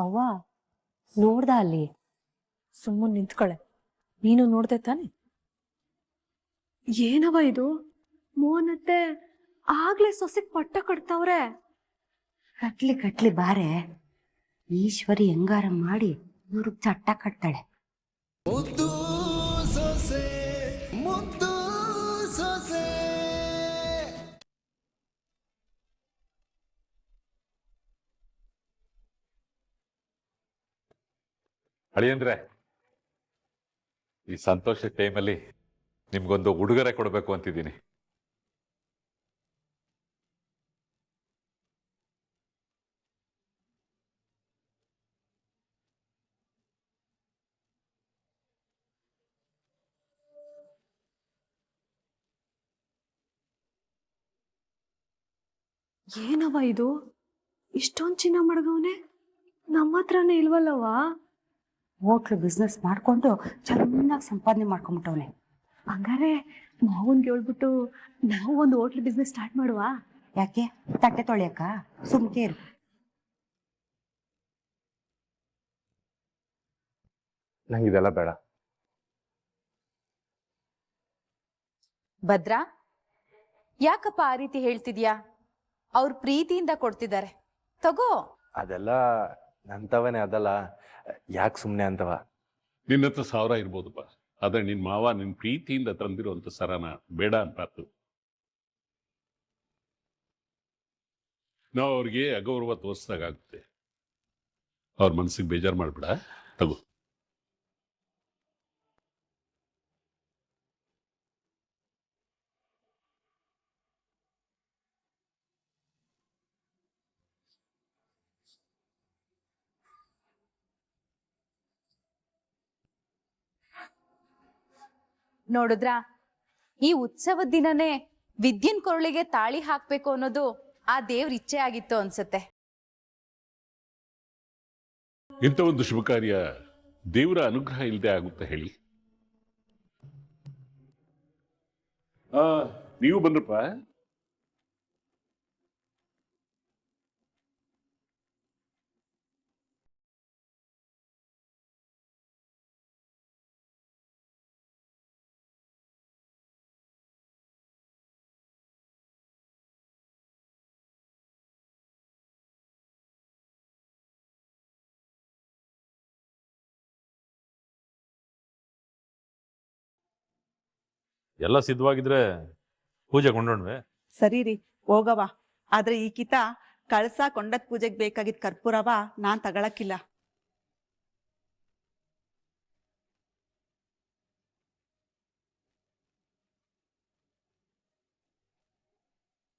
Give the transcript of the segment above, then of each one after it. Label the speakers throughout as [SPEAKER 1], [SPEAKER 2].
[SPEAKER 1] ಅವ್ವ ನೋಡ್ದ ಅಲ್ಲಿ ಸುಮ್ಮನೆ ನಿಂತ್ಕೊಳೆ ನೀನು ನೋಡ್ದೆ ತಾನೆ?
[SPEAKER 2] ಏನವ ಇದು? ಮೋನತ್ತೆ ಆಗ್ಲೇ ಸೊಸೆಗ್ ಪಟ್ಟ ಕಟ್ತಾವ್ರೆ.
[SPEAKER 3] ಕಟ್ಲಿ ಬಾರೆ, ಈಶ್ವರಿ ಹೆಂಗಾರ ಮಾಡಿ ಇವ್ರಿಗೆ ಚಟ್ಟ ಕಟ್ತಾಳೆ.
[SPEAKER 4] ಮುದ್ದು ಸೊಸೆ ಮುದ್ದು ಸೊಸೆ.
[SPEAKER 5] ಅಳಿಯಂದ್ರೆ ಈ ಸಂತೋಷ ಟೈಮಲ್ಲಿ ನಿಮ್ಗೊಂದು ಉಡುಗೊರೆ ಕೊಡಬೇಕು ಅಂತಿದ್ದೀನಿ.
[SPEAKER 2] ಏನವ ಇದು? ಇಷ್ಟೊಂದ್ ಚಿನ್ನ ಮಡ್ಗವ್ನೆ, ನಮ್ಮ ಹತ್ರನೇ ಇಲ್ವಲ್ಲವ?
[SPEAKER 3] ಹೋಟ್ಲು ಬಿಸ್ನೆಸ್ ಮಾಡ್ಕೊಂಡು ಚೆನ್ನಾಗಿ ಸಂಪಾದನೆ ಮಾಡ್ಕೊಂಡ್ಬಿಟ್ಟವನೆ.
[SPEAKER 2] ಹಂಗಾರೆ ಮಾವನ್ಗೆ ಹೇಳ್ಬಿಟ್ಟು ನಾವು ಒಂದು ಹೋಟ್ಲ್ ಬಿಸ್ನೆಸ್ ಸ್ಟಾರ್ಟ್ ಮಾಡುವ?
[SPEAKER 3] ಯಾಕೆ ತಟ್ಟೆ ತೊಳೆಯಕ್ಕ? ಸುಮ್ಕೆ ಇರು.
[SPEAKER 5] ನಂಗೆ ಇದೆಲ್ಲ ಬೇಡ.
[SPEAKER 6] ಭದ್ರಾ, ಯಾಕಪ್ಪ ಆ ರೀತಿ ಹೇಳ್ತಿದ್ಯಾ? ಅವ್ರ ಪ್ರೀತಿಯಿಂದ ಕೊಡ್ತಿದ್ದಾರೆ, ತಗೋ.
[SPEAKER 7] ಅದೆಲ್ಲ ನಂತವನೇ ಅದಲ್ಲ, ಯಾಕೆ ಸುಮ್ಮನೆ ಅಂತವ?
[SPEAKER 8] ನಿನ್ನ ಹತ್ರ 1000 ಇರ್ಬೋದಪ್ಪ, ಆದ್ರೆ ನಿನ್ ಮಾವ ನಿನ್ ಪ್ರೀತಿಯಿಂದ ತಂದಿರುವಂತ ಸರನ ಬೇಡ ಅಂತಾತು. ನಾವು ಅವ್ರಿಗೆ ಅಗೌರವ ತೋರಿಸ್ದಾಗುತ್ತೆ. ಅವ್ರ ಮನಸ್ಸಿಗೆ ಬೇಜಾರು ಮಾಡ್ಬೇಡ, ತಗೋ.
[SPEAKER 6] ನೋಡಿದ್ರಾ, ಈ ಉತ್ಸವದ ದಿನನೇ ವಿದ್ಯನ್ ಕೊರಳಿಗೆ ತಾಳಿ ಹಾಕ್ಬೇಕು ಅನ್ನೋದು ಆ ದೇವ್ರ ಇಚ್ಛೆ ಆಗಿತ್ತು ಅನ್ಸುತ್ತೆ.
[SPEAKER 8] ಇಂಥ ಒಂದು ಶುಭ ಕಾರ್ಯ ದೇವರ ಅನುಗ್ರಹ ಇಲ್ಲದೆ ಆಗುತ್ತೆ ಹೇಳಿ? ನೀವು ಬಂದ್ರಪ್ಪ.
[SPEAKER 9] ಎಲ್ಲ ಸಿದ್ಧವಾಗಿದ್ರೆ ಪೂಜೆ ಕೊಂಡೋಣ್ವೆ.
[SPEAKER 10] ಸರಿ ರೀ, ಹೋಗವ. ಆದ್ರೆ ಈ ಕಿತ ಕಳ್ಸ ಕೊಂಡದ್ ಪೂಜೆಗೆ ಬೇಕಾಗಿದ್ ಕರ್ಪೂರವ ನಾನ್ ತಗೊಳಕ್ಕಿಲ್ಲ.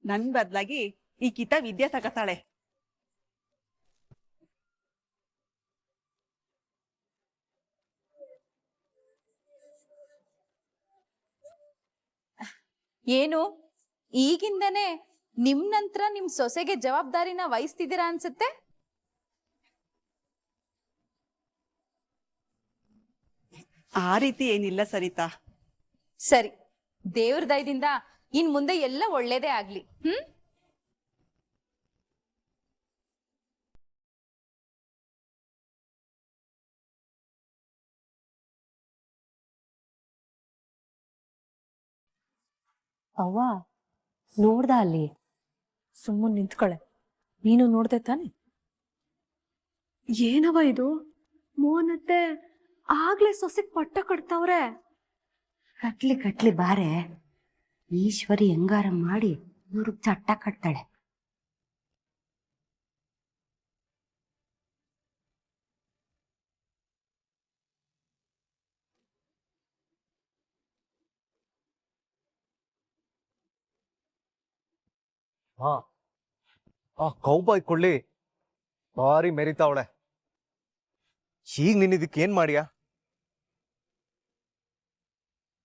[SPEAKER 10] ನನ್ ಬದ್ಲಾಗಿ ಈ ಕಿತ ವಿದ್ಯೆ ತಗತಾಳೆ.
[SPEAKER 6] ಏನು, ಈಗಿಂದನೇ ನಿಮ್ ನಂತರ ನಿಮ್ ಸೊಸೆಗೆ ಜವಾಬ್ದಾರಿನ ವಹಿಸ್ತಿದ್ದೀರಾ ಅನ್ಸುತ್ತೆ?
[SPEAKER 10] ಆ ರೀತಿ ಏನಿಲ್ಲ ಸರಿತಾ.
[SPEAKER 6] ಸರಿ, ದೇವ್ರ ದಯದಿಂದ ಇನ್ ಮುಂದೆ ಎಲ್ಲ ಒಳ್ಳೇದೇ ಆಗ್ಲಿ.
[SPEAKER 1] ಅವ್ವ ನೋಡ್ದ ಅಲ್ಲಿ ಸುಮ್ಮನೆ ನಿಂತ್ಕೊಳೆ ನೀನು ನೋಡ್ದೆ ತಾನೆ?
[SPEAKER 2] ಏನವ ಇದು? ಮೋನತ್ತೆ ಆಗ್ಲೇ ಸೊಸೆಗ್ ಪಟ್ಟ ಕಟ್ತಾವ್ರೆ.
[SPEAKER 3] ಕಟ್ಲಿ ಬಾರೆ, ಈಶ್ವರಿ ಹೆಂಗಾರ ಮಾಡಿ ಇವ್ರಿಗೆ ಚಟ್ಟ ಕಟ್ತಾಳೆ.
[SPEAKER 7] ಕೌಬಾಯ್ ಕೊಳ್ಳಿ ಭಾರಿ ಮೆರಿತಾವಳೆ. ಈಗ ನೀನ್ ಇದಕ್ಕೆ ಏನ್ ಮಾಡಿಯಾ?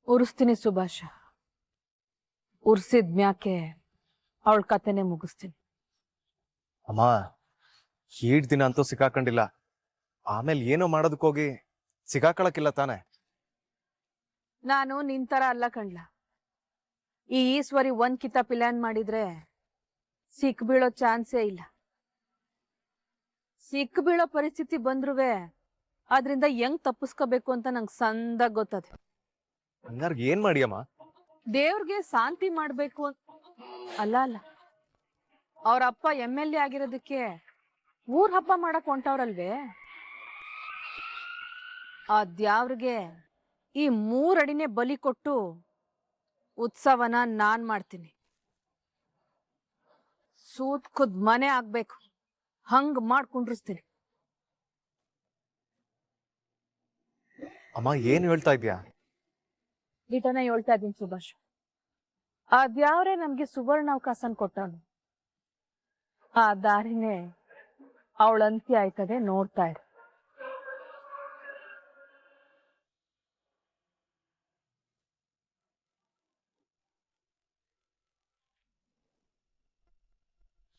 [SPEAKER 1] ಉರ್ಸ್ತೀನಿ ಸುಭಾಷ, ಉರ್ಸಿದ್ಮ್ಯಾಕೆ ಅವಳ ಕತೆನೆ ಮುಗಿಸ್ತೀನಿ.
[SPEAKER 7] ಅಮ್ಮ, 7 ದಿನ ಅಂತೂ ಸಿಕ್ಕಾಕೊಂಡಿಲ್ಲ, ಆಮೇಲೆ ಏನೋ ಮಾಡೋದಕ್ಕೋಗಿ ಸಿಗಾಕಳಕ್ಕಿಲ್ಲ ತಾನೆ?
[SPEAKER 1] ನಾನು ನಿಂತರ ಅಲ್ಲ ಕಣ್ಲ. ಈ ಈಶ್ವರಿ ಒಂದ್ ಕಿತ ಪ್ಲಾನ್ ಮಾಡಿದ್ರೆ ಸಿಕ್ ಬೀಳೋ ಚಾನ್ಸೇ ಇಲ್ಲ. ಸಿಕ್ಕ ಬೀಳೋ ಪರಿಸ್ಥಿತಿ ಬಂದ್ರುವೆ ಅದ್ರಿಂದ ಹೆಂಗ್ ತಪ್ಪಿಸ್ಕೋಬೇಕು ಅಂತ ನಂಗೆ ಸಂದಾಗ ಗೊತ್ತದೆ.
[SPEAKER 7] ಹಂಗಾರ್ ಏನ್ ಮಾಡಿಯಮ್ಮ?
[SPEAKER 1] ದೇವ್ರಿಗೆ ಶಾಂತಿ ಮಾಡ್ಬೇಕು ಅಲ್ಲ ಅಲ್ಲ, ಅವ್ರ ಅಪ್ಪ MLA ಆಗಿರೋದಕ್ಕೆ ಊರ್ ಹಬ್ಬ ಮಾಡಕ್ ಹೊಂಟವ್ರಲ್ವೇ, ಆ ದ್ಯಾವ್ರಿಗೆ ಈ 3 ಅಡಿನೇ ಬಲಿ ಕೊಟ್ಟು ಉತ್ಸವನ ನಾನ್ ಮಾಡ್ತೀನಿ. ಸೂತ್ಕುದ್ ಮನೆ ಆಗ್ಬೇಕು, ಹಂಗ್ ಮಾಡ್ಕೊಂಡಿರ್ತೀನಿ.
[SPEAKER 7] ಅಮ್ಮ ಏನ್ ಹೇಳ್ತಾ ಇದ್ಯಾ?
[SPEAKER 1] ಇದನ್ನ ಹೇಳ್ತಾ ಇದ್ದೀನಿ ಸುಭಾಷ್. ಆ ದ್ಯಾವ್ರೆ ನಮ್ಗೆ ಸುವರ್ಣಾವಕಾಶನ್ ಕೊಟ್ಟವನು. ಆ ದಾರಿನೇ ಅವಳ ಅಂತ್ಯ ಆಯ್ತದೆ, ನೋಡ್ತಾ ಇರು.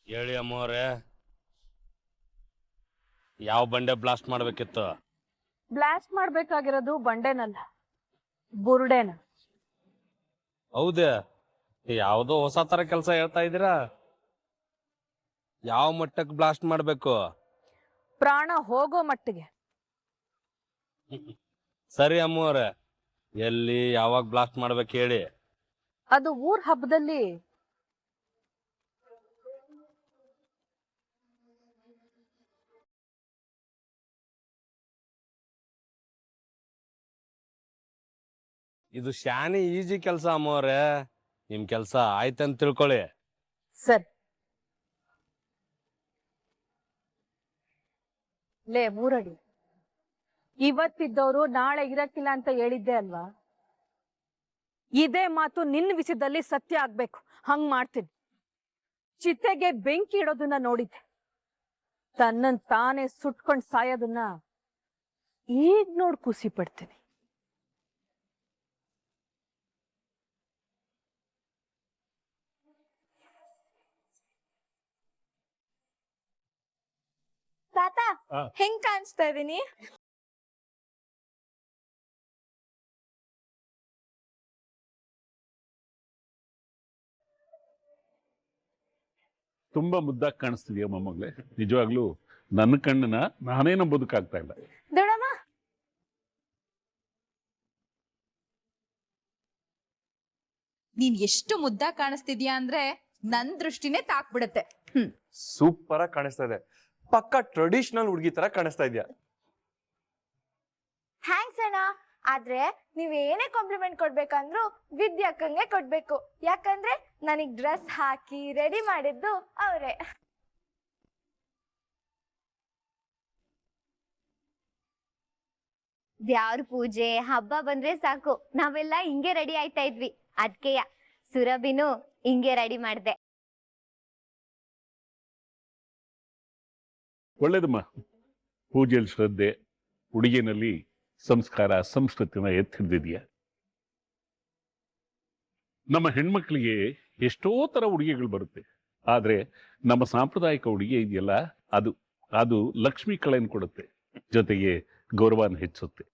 [SPEAKER 11] ಹೇಳಿ ಅಮ್ಮವ್ರೆ, ಯಾವ ಬಂಡೆ ಬ್ಲಾಸ್ಟ್ ಮಾಡ್ಬೇಕಿತ್ತು?
[SPEAKER 1] ಬ್ಲಾಸ್ಟ್ ಮಾಡ್ಬೇಕಾಗಿರೋದು ಬಂಡೆನಲ್ಲ, ಬುರುಡೆನ.
[SPEAKER 11] ಹೌದೇ? ಯಾವುದೋ ಹೊಸ ತರ ಕೆಲಸ ಹೇಳ್ತಾ ಇದ್ದೀರಾ. ಯಾವ ಮಟ್ಟಕ್ಕೆ ಬ್ಲಾಸ್ಟ್ ಮಾಡ್ಬೇಕು?
[SPEAKER 1] ಪ್ರಾಣ ಹೋಗೋ ಮಟ್ಟಿಗೆ.
[SPEAKER 11] ಸರಿ ಅಮ್ಮವ್ರೆ, ಎಲ್ಲಿ ಯಾವಾಗ ಬ್ಲಾಸ್ಟ್ ಮಾಡ್ಬೇಕು ಹೇಳಿ.
[SPEAKER 1] ಅದು ಊರ್ ಹಬ್ಬದಲ್ಲಿ.
[SPEAKER 11] ಇದು ಶಾನಿ ಈಜಿ ಕೆಲಸ ಅಮ್ಮವ್ರೆ, ನಿಮ್ ಕೆಲಸ ಆಯ್ತಂತ ತಿಳ್ಕೊಳ್ಳಿ.
[SPEAKER 1] ಸರಿ ಲೇ 3 ಅಡಿ, ಇವತ್ತಿದ್ದವರು ನಾಳೆ ಇರಕ್ಕಿಲ್ಲ ಅಂತ ಹೇಳಿದ್ದೆ ಅಲ್ವಾ? ಇದೇ ಮಾತು ನಿನ್ನ ವಿಷಯದಲ್ಲಿ ಸತ್ಯ ಆಗ್ಬೇಕು, ಹಂಗ್ ಮಾಡ್ತೀನಿ. ಚಿತೆಗೆ ಬೆಂಕಿ ಇಡೋದನ್ನ ನೋಡಿದ್ದೆ, ತನ್ನನ್ ತಾನೇ ಸುಟ್ಕೊಂಡ್ ಸಾಯೋದನ್ನ ಈಗ ನೋಡ್ ಖುಷಿ ಪಡ್ತೀನಿ.
[SPEAKER 2] ತಾತ ಹೆಂಗ್ ಕಾಣಿಸ್ತಾ ಇದೀನಿ?
[SPEAKER 8] ತುಂಬಾ ಮುದ್ದಾಗಿ ಕಾಣಿಸ್ತಿದ್ಯಾ ಮೊಮ್ಮಗಳೇ. ನಿಜವಾಗ್ಲೂ ನನ್ನ ಕಣ್ಣನ್ನ ನಾನೇ ನಂಬೋದಕ್ಕಾಗ್ತಾ ಇಲ್ಲ.
[SPEAKER 2] ದೊಡಮ್ಮ,
[SPEAKER 6] ನೀನ್ ಎಷ್ಟು ಮುದ್ದಾಗಿ ಕಾಣಿಸ್ತಿದ್ಯಾ ಅಂದ್ರೆ ನನ್ ದೃಷ್ಟಿನೇ ತಾಕ್ಬಿಡತ್ತೆ.
[SPEAKER 7] ಸೂಪರ್ ಆಗಿ ಕಾಣಿಸ್ತಾ ಇದೆ. ಪಕ್ಕ ಟ್ರೆಡಿಷನಲ್ ಹುಡುಗಿ ತರ ಕಾಣಿಸ್ತಾ ಇದ್ಯಾ.
[SPEAKER 2] ಥ್ಯಾಂಕ್ಸ್ ಅಣ್ಣ. ಆದ್ರೆ ನೀವ್ ಏನೇ ಕಾಂಪ್ಲಿಮೆಂಟ್ ಕೊಡ್ಬೇಕಂದ್ರು ವಿದ್ಯಾಕ್ಕಂಗೆ ಕೊಡ್ಬೇಕು. ಯಾಕಂದ್ರೆ ನನಗ್ ಡ್ರೆಸ್ ಹಾಕಿ ರೆಡಿ ಮಾಡಿದ್ದು ಅವ್ರೆ.
[SPEAKER 12] ದ್ಯಾವ್ರ ಪೂಜೆ ಹಬ್ಬ ಬಂದ್ರೆ ಸಾಕು ನಾವೆಲ್ಲ ಹಿಂಗೆ ರೆಡಿ ಆಯ್ತಾ ಇದ್ವಿ. ಅದ್ಕೆಯ ಸುರಭಿನು ಹಿಂಗೆ ರೆಡಿ ಮಾಡ್ದೆ.
[SPEAKER 8] ಒಳ್ಳೇದಮ್ಮ. ಪೂಜೆಯಲ್ಲಿ ಶ್ರದ್ಧೆ, ಉಡುಗೆನಲ್ಲಿ ಸಂಸ್ಕಾರ, ಸಂಸ್ಕೃತಿನ ಎತ್ತಿಡ್ದಿದ್ಯಾ. ನಮ್ಮ ಹೆಣ್ಮಕ್ಳಿಗೆ ಎಷ್ಟೋ ತರ ಉಡುಗೆಗಳು ಬರುತ್ತೆ, ಆದ್ರೆ ನಮ್ಮ ಸಾಂಪ್ರದಾಯಿಕ ಉಡುಗೆ ಇದೆಯಲ್ಲ, ಅದು ಲಕ್ಷ್ಮೀ ಕಳೆಯನ್ನು ಕೊಡುತ್ತೆ, ಜೊತೆಗೆ ಗೌರವನ ಹೆಚ್ಚುತ್ತೆ.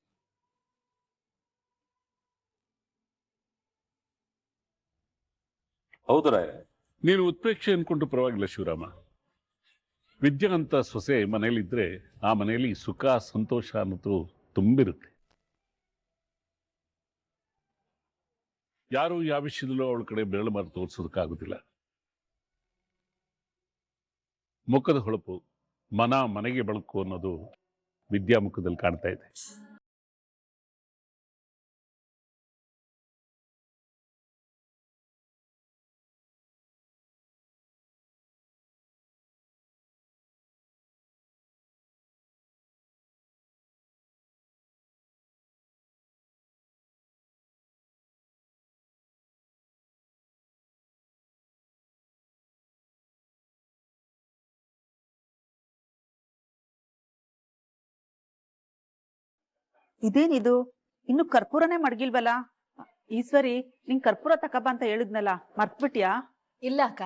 [SPEAKER 5] ಹೌದು ರಾಯ.
[SPEAKER 8] ನೀನು ಉತ್ಪ್ರೇಕ್ಷೆ ಅನ್ಕೊಂಡು ಪರವಾಗಿಲ್ಲ ಶಿವರಾಮ. ವಿದ್ಯಾ ಅಂತ ಸೊಸೆ ಮನೇಲಿದ್ರೆ ಆ ಮನೆಯಲ್ಲಿ ಸುಖ ಸಂತೋಷ ಅನ್ನೋದು ತುಂಬಿರುತ್ತೆ. ಯಾರು ಯಾವ ವಿಷಯದಲ್ಲೂ ಅವಳ ಕಡೆ ಬೆರಳು ಮಾರು ತೋರಿಸೋದಕ್ಕಾಗುದಿಲ್ಲ. ಮುಖದ ಹೊಳಪು, ಮನೆಗೆ ಬೆಳಕು ಅನ್ನೋದು ವಿದ್ಯಾ ಮುಖದಲ್ಲಿ ಕಾಣ್ತಾ ಇದೆ.
[SPEAKER 10] ಇದೇನಿದು, ಇನ್ನು ಕರ್ಪೂರನೇ ಮಡಗಿಲ್ವಲ್ಲ? ಈಶ್ವರಿ, ನಿಂಗ್ ಕರ್ಪೂರ ತಕಬ ಅಂತ ಹೇಳಿದ್ನಲ್ಲ, ಮರ್ತ್ಬಿಟ್ಯಾ?
[SPEAKER 1] ಇಲ್ಲ ಅಕ್ಕ,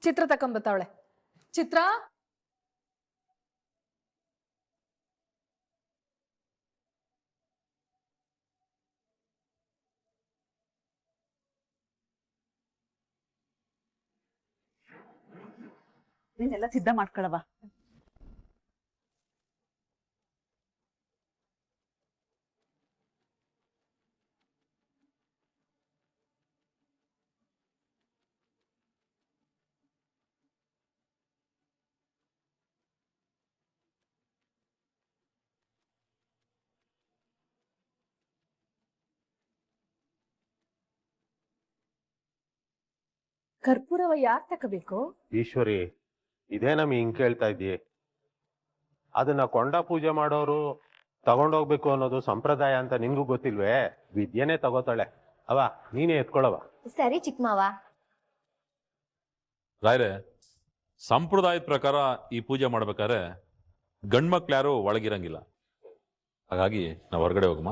[SPEAKER 1] ಚಿತ್ರ ತಕೊಂಬತ್ತಾವಳೆ. ಚಿತ್ರ,
[SPEAKER 10] ನೀನೆಲ್ಲ ಸಿದ್ಧ ಮಾಡ್ಕೊಳವ.
[SPEAKER 1] ಕರ್ಪೂರವ ಯಾರ್ ತಗೋಬೇಕು?
[SPEAKER 13] ಈಶ್ವರಿ, ಇದೇ ನಮ್ ಹಿಂಗ್ ಕೇಳ್ತಾ ಇದ್ದೀ? ಅದನ್ನ ಕೊಂಡ ಪೂಜೆ ಮಾಡೋರು ತಗೊಂಡೋಗ್ಬೇಕು ಅನ್ನೋದು ಸಂಪ್ರದಾಯ ಅಂತ ನಿನ್ಗೂ ಗೊತ್ತಿಲ್ವೇ? ವಿದ್ಯೆನೇ ತಗೋತಾಳೆ. ಅವ ನೀನೇ ಎತ್ಕೊಳವ.
[SPEAKER 12] ಸರಿ ಚಿಕ್ಕಮಾವ.
[SPEAKER 9] ರಾಯ್ರೆ, ಸಂಪ್ರದಾಯದ ಪ್ರಕಾರ ಈ ಪೂಜೆ ಮಾಡ್ಬೇಕಾದ್ರೆ ಗಂಡ್ಮಕ್ಳು ಯಾರು ಒಳಗಿರಂಗಿಲ್ಲ. ಹಾಗಾಗಿ ನಾವು ಹೊರಗಡೆ ಹೋಗಮ್ಮ.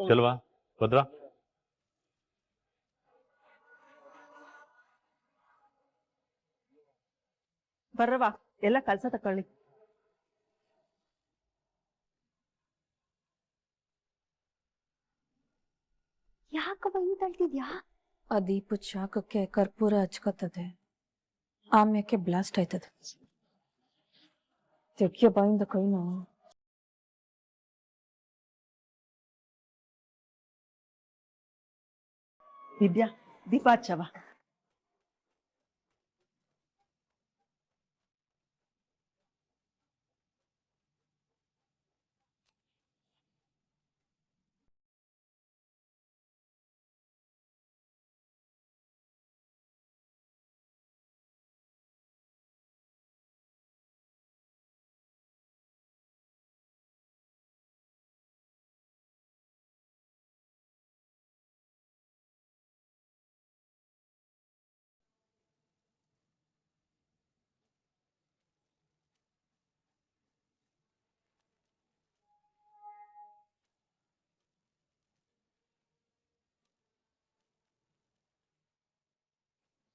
[SPEAKER 9] ಚಲ್ವಾ ಭದ್ರಾ?
[SPEAKER 10] ಬರ್ರವ, ಎಲ್ಲ ಕಳ್ಸ ತಕೊಳ್ಳಿ.
[SPEAKER 12] ಯಾಕವ್ವ ಹಿಂಗ್ ತಳ್ತಿದ್ಯಾ?
[SPEAKER 1] ಆ ದೀಪದ ಶಾಖಕ್ಕೆ ಕರ್ಪೂರ ಹಚ್ಕೋತದೆ, ಆಮ್ಯಾಕೆ ಬ್ಲಾಸ್ಟ್ ಆಯ್ತದೆ. ತೆಗ್ಯ ಬಾಯಿಂದ ಕೈನ.
[SPEAKER 10] ವಿದ್ಯಾ, ದೀಪ ಹಚ್ಚವ.